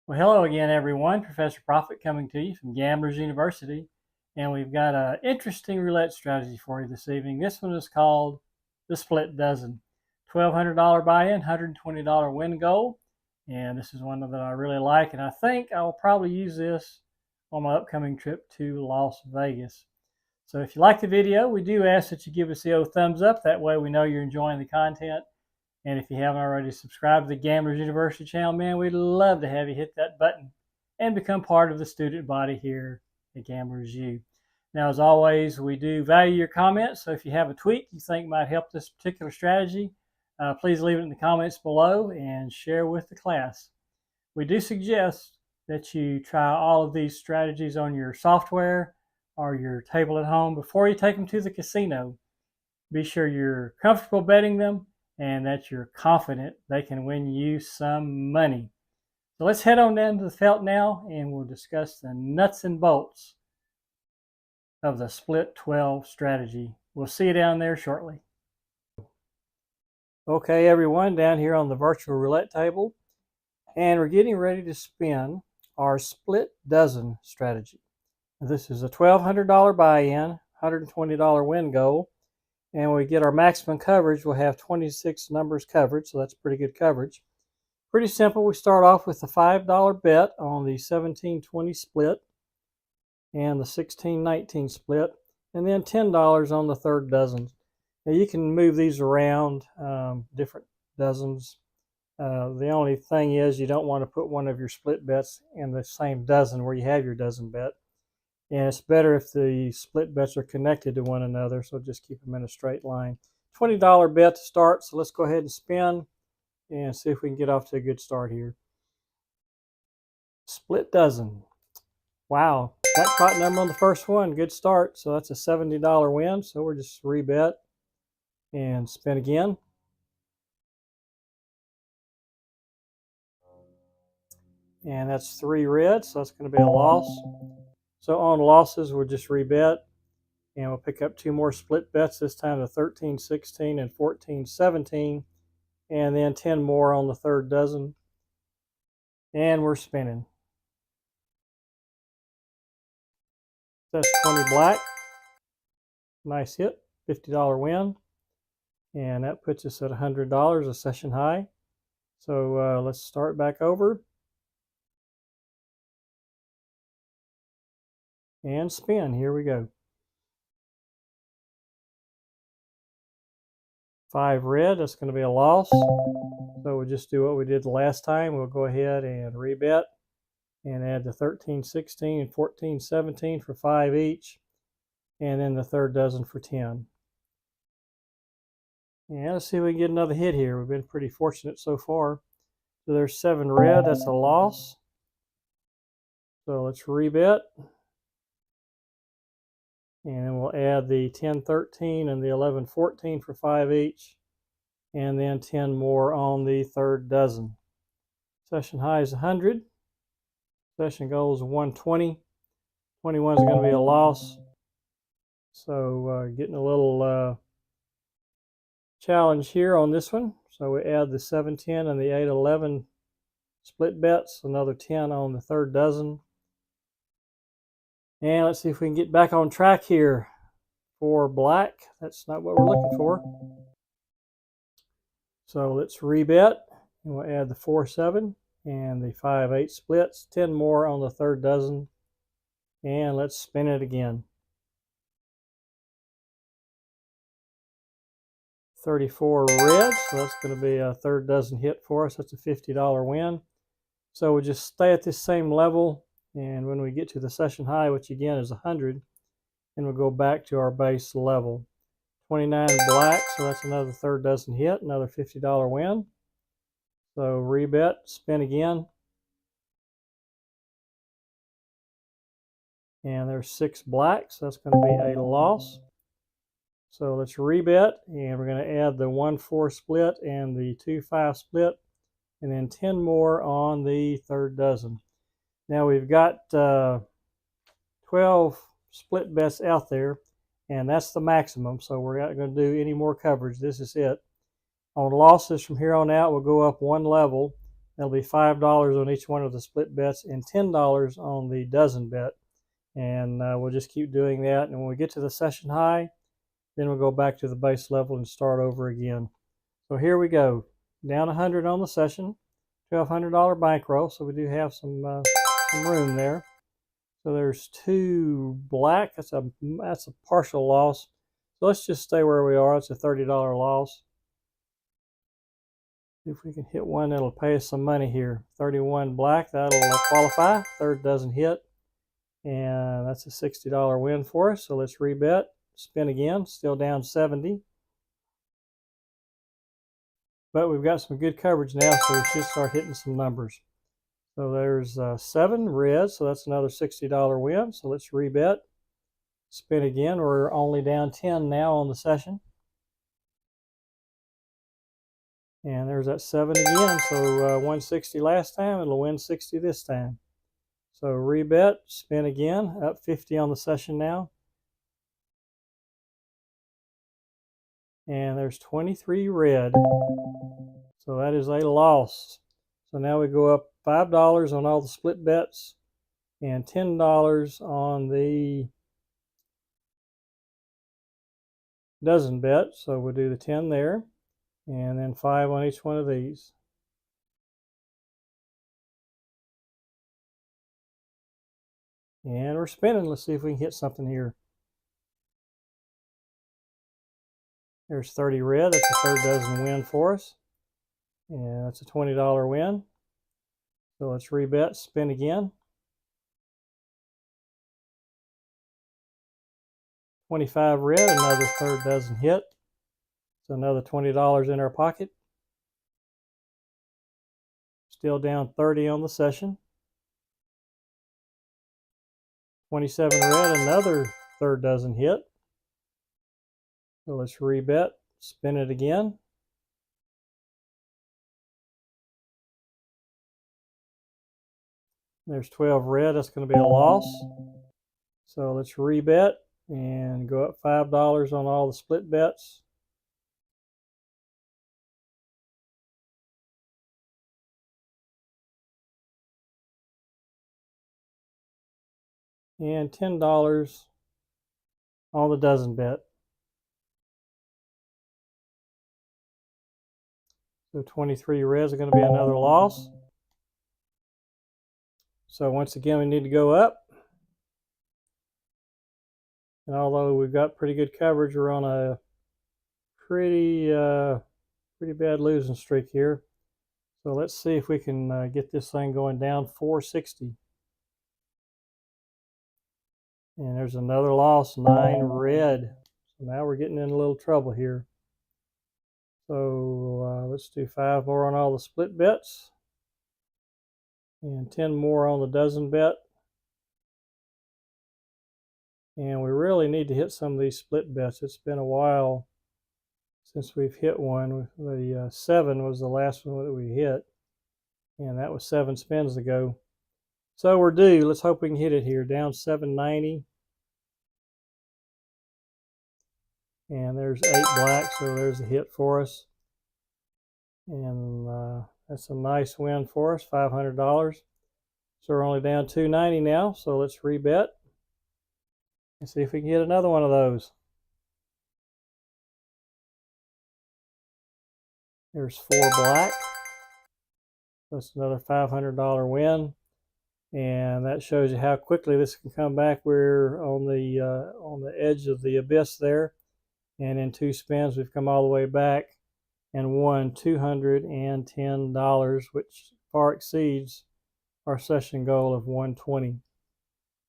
Well, hello again, everyone. Professor Profit coming to you from Gamblers University. And we've got an interesting roulette strategy for you this evening. This one is called the Split Dozen. $1,200 buy-in, $120 win goal. And this is one that I really like. And I think I will probably use this on my upcoming trip to Las Vegas. So if you like the video, we do ask that you give us the old thumbs up. That way we know you're enjoying the content. And if you haven't already subscribed to the Gamblers University channel, man, we'd love to have you hit that button and become part of the student body here at Gamblers U. Now, as always, we do value your comments. So if you have a tweak you think might help this particular strategy, please leave it in the comments below and share with the class. We do suggest that you try all of these strategies on your software or your table at home before you take them to the casino. Be sure you're comfortable betting them and that you're confident they can win you some money. So let's head on down to the felt now and we'll discuss the nuts and bolts of the split 12 strategy. We'll see you down there shortly. Okay, everyone, down here on the virtual roulette table, and we're getting ready to spin our split dozen strategy. This is a $1,200 buy-in, $120 win goal. And when we get our maximum coverage, we'll have 26 numbers covered, so that's pretty good coverage. Pretty simple. We start off with the $5 bet on the 17-20 split and the 16-19 split, and then $10 on the third dozen. Now you can move these around, different dozens. The only thing is you don't want to put one of your split bets in the same dozen where you have your dozen bet. And it's better if the split bets are connected to one another, so just keep them in a straight line. $20 bet to start, so let's go ahead and spin and see if we can get off to a good start here. Split dozen. Wow, jackpot number on the first one, good start. So that's a $70 win, so we're just rebet and spin again. And that's 3 red, so that's going to be a loss. So on losses, we'll just rebet, and we'll pick up 2 more split bets, this time the 13-16 and 14-17, and then 10 more on the third dozen. And we're spinning. That's 20 black. Nice hit, $50 win. And that puts us at $100, a session high. So let's start back over. And spin. Here we go. 5 red, that's going to be a loss. So we'll just do what we did the last time. We'll go ahead and rebet and add the 13-16 and 14-17 for 5 each. And then the third dozen for 10. And let's see if we can get another hit here. We've been pretty fortunate so far. So there's 7 red, that's a loss. So let's rebet. And then we'll add the 10-13 and the 11-14 for 5 each. And then 10 more on the third dozen. Session high is 100. Session goal is 120. 21 is going to be a loss. So getting a little challenge here on this one. So we add the 7-10 and the 8-11 split bets. Another 10 on the third dozen. And let's see if we can get back on track here for black. That's not what we're looking for. So let's rebet, and we'll add the 4-7 and the 5-8 splits, 10 more on the third dozen, and let's spin it again. 34 red, so that's going to be a third dozen hit for us. That's a $50 win. So we'll just stay at this same level. And when we get to the session high, which again is 100, and we'll go back to our base level. 29 black, so that's another third dozen hit, another $50 win. So rebet, spin again. And there's 6 black, so that's going to be a loss. So let's rebet, and we're going to add the 1-4 split and the 2-5 split, and then 10 more on the third dozen. Now we've got 12 split bets out there, and that's the maximum, so we're not going to do any more coverage. This is it. On losses from here on out, we'll go up 1 level, That'll be $5 on each one of the split bets and $10 on the dozen bet. And we'll just keep doing that. And when we get to the session high, then we'll go back to the base level and start over again. So here we go. Down 100 on the session, $1,200 bankroll. So we do have some room there. So there's 2 black. That's a partial loss. So let's just stay where we are. It's a $30 loss. If we can hit one, that'll pay us some money here. 31 black, that'll qualify. Third doesn't hit. And that's a $60 win for us. So let's rebet. Spin again. Still down 70. But we've got some good coverage now, so we should start hitting some numbers. So there's 7 red, so that's another $60 win. So let's rebet. Spin again. We're only down 10 now on the session. And there's that 7 again. So 160 last time. It'll win 60 this time. So rebet, spin again, up 50 on the session now. And there's 23 red. So that is a loss. So now we go up $5 on all the split bets and $10 on the dozen bet. So we'll do the 10 there. And then 5 on each one of these. And we're spinning. Let's see if we can hit something here. There's 30 red. That's a third dozen win for us. And that's a $20 win. So let's rebet, spin again. 25 red, another third dozen hit. So another $20 in our pocket. Still down 30 on the session. 27 red, another third dozen hit. So let's rebet, spin it again. There's 12 red, that's going to be a loss. So let's rebet and go up $5 on all the split bets. And $10 on the dozen bet. So 23 reds are going to be another loss. So once again, we need to go up. And although we've got pretty good coverage, we're on a pretty bad losing streak here. So let's see if we can get this thing going down 460. And there's another loss, 9 red. So now we're getting in a little trouble here. So let's do 5 more on all the split bets. And 10 more on the dozen bet. And we really need to hit some of these split bets. It's been a while since we've hit one. The 7 was the last one that we hit. And that was 7 spins ago. So we're due. Let's hope we can hit it here. Down 790. And there's 8 black, so there's a hit for us. And that's a nice win for us, $500. So we're only down 290 now, so let's rebet and see if we can get another one of those. There's 4 black. That's another $500 win. And that shows you how quickly this can come back. We're on the edge of the abyss there. And in 2 spins, we've come all the way back and won $210, which far exceeds our session goal of $120.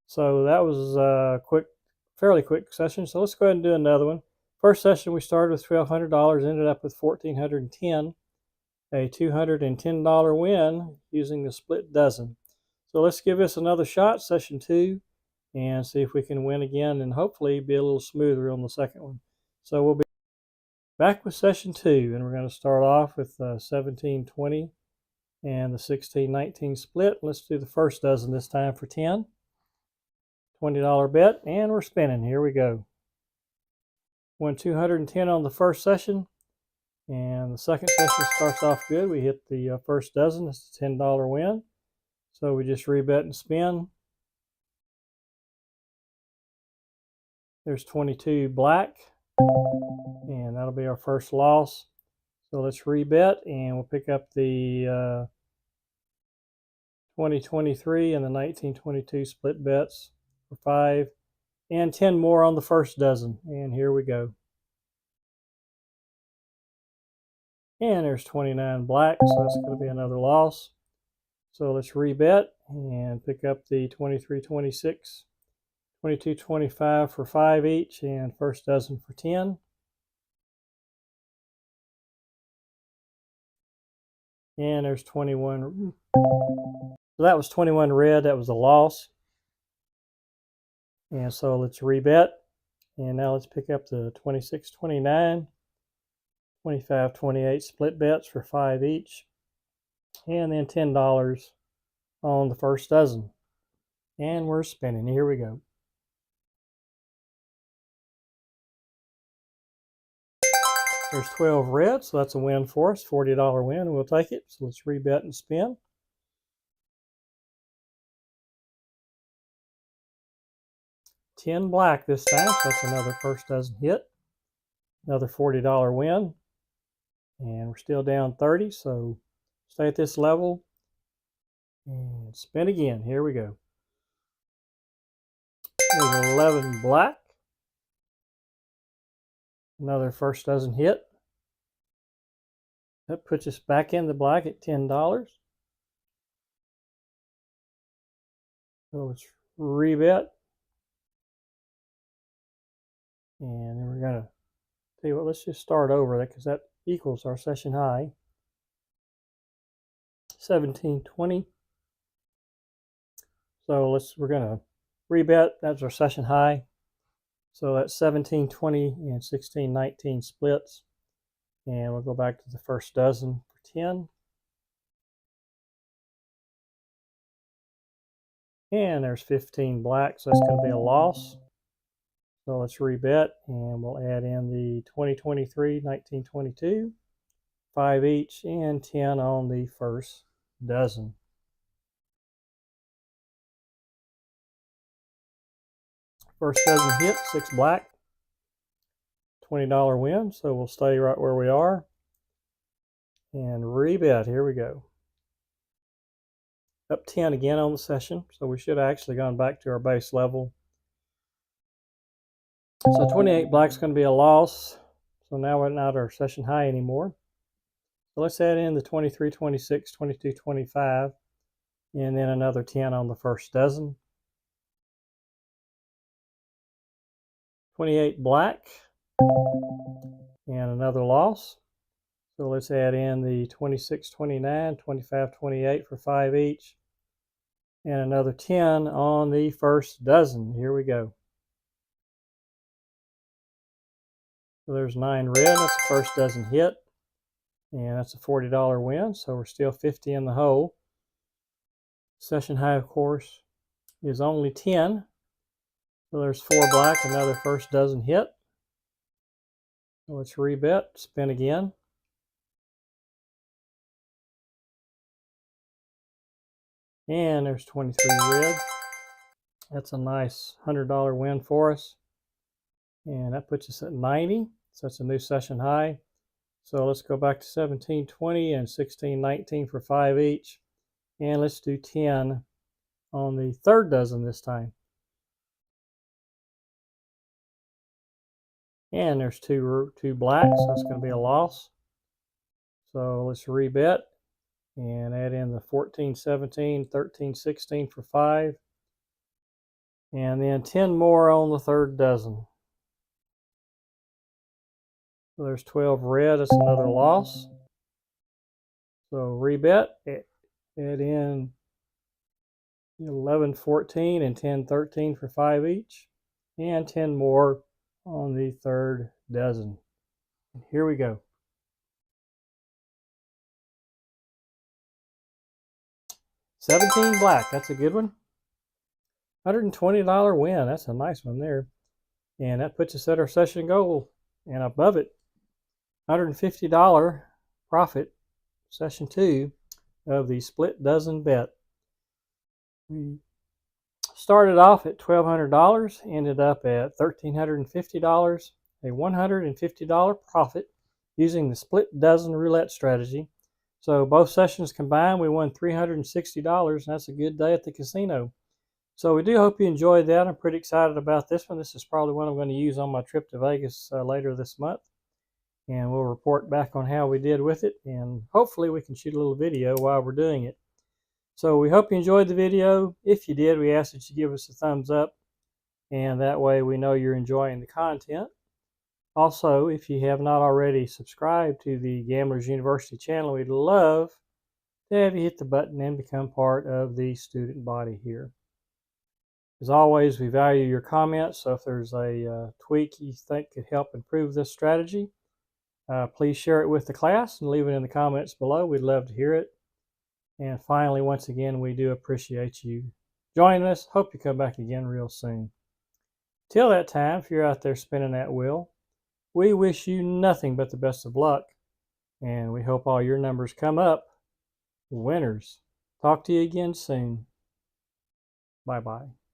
So that was a fairly quick session. So let's go ahead and do another one. First session, we started with $1,200, ended up with $1,410, a $210 win using the split dozen. So let's give this another shot, session 2, and see if we can win again and hopefully be a little smoother on the second one. So we'll be back with session 2, and we're going to start off with 1720 and the 1619 split. Let's do the first dozen this time for 10. $20 bet, and we're spinning. Here we go. Won $210 on the first session. And the second session starts off good. We hit the first dozen. It's a $10 win. So we just rebet and spin. There's 22 black, and that'll be our first loss. So let's rebet, and we'll pick up the 2023 and the 1922 split bets for 5 and 10 more on the first dozen. And here we go. And there's 29 black, so that's going to be another loss. So let's rebet and pick up the 23, 26, 22, 25 for 5 each, and first dozen for 10. And there's 21. So that was 21 red. That was a loss. And so let's rebet. And now let's pick up the 26, 29, 25, 28 split bets for 5 each. And then $10 on the first dozen. And we're spinning. Here we go. There's 12 red, so that's a win for us. $40 win, and we'll take it. So let's rebet and spin. $10 black this time, so that's another first dozen hit. Another $40 win. And we're still down 30, so stay at this level. And spin again. Here we go. There's 11 black. Another first dozen hit. That puts us back in the black at $10. So let's rebet. And then we're going to tell you what, let's just start over that because that equals our session high. 1720. So we're going to rebet. That's our session high. So that's 1720 and 1619 splits. And we'll go back to the first dozen for 10. And there's 15 black, so that's going to be a loss. So let's rebet, and we'll add in the 2023, 1922, 5 each, and 10 on the first dozen. First dozen hit, 6 black, $20 win, so we'll stay right where we are. And rebet, here we go. Up 10 again on the session, so we should have actually gone back to our base level. So 28 black is going to be a loss. So now we're not our session high anymore. So let's add in the 23, 26, 22, 25, and then another 10 on the first dozen. 28 black, and another loss. So let's add in the 26, 29, 25, 28 for 5 each, and another 10 on the first dozen. Here we go. So there's 9 red. That's the first dozen hit, and that's a $40 win. So we're still 50 in the hole. Session high, of course, is only 10. So there's 4 black, another first dozen hit. So let's rebet, spin again. And there's 23 red. That's a nice $100 win for us. And that puts us at 90. So that's a new session high. So let's go back to 1720 and 1619 for 5 each. And let's do 10 on the third dozen this time. And there's two blacks, so that's going to be a loss. So let's rebet and add in the 14, 17, 13, 16 for 5. And then 10 more on the third dozen. So there's 12 red, that's another loss. So rebet, add in 11, 14, and 10, 13 for 5 each. And 10 more on the third dozen. And here we go. $17 black, that's a good one. $120 win, that's a nice one there. And that puts us at our session goal and above it. $150 profit, session 2 of the split dozen bet. We started off at $1,200, ended up at $1,350, a $150 profit using the split dozen roulette strategy. So both sessions combined, we won $360, and that's a good day at the casino. So we do hope you enjoyed that. I'm pretty excited about this one. This is probably one I'm going to use on my trip to Vegas later this month. And we'll report back on how we did with it. And hopefully we can shoot a little video while we're doing it. So we hope you enjoyed the video. If you did, we ask that you give us a thumbs up. And that way we know you're enjoying the content. Also, if you have not already subscribed to the Gamblers University channel, we'd love to have you hit the button and become part of the student body here. As always, we value your comments, so if there's a tweak you think could help improve this strategy, please share it with the class and leave it in the comments below. We'd love to hear it. And finally, once again, we do appreciate you joining us. Hope you come back again real soon. Till that time, if you're out there spinning that wheel, we wish you nothing but the best of luck, and we hope all your numbers come up. Winners. Talk to you again soon. Bye-bye.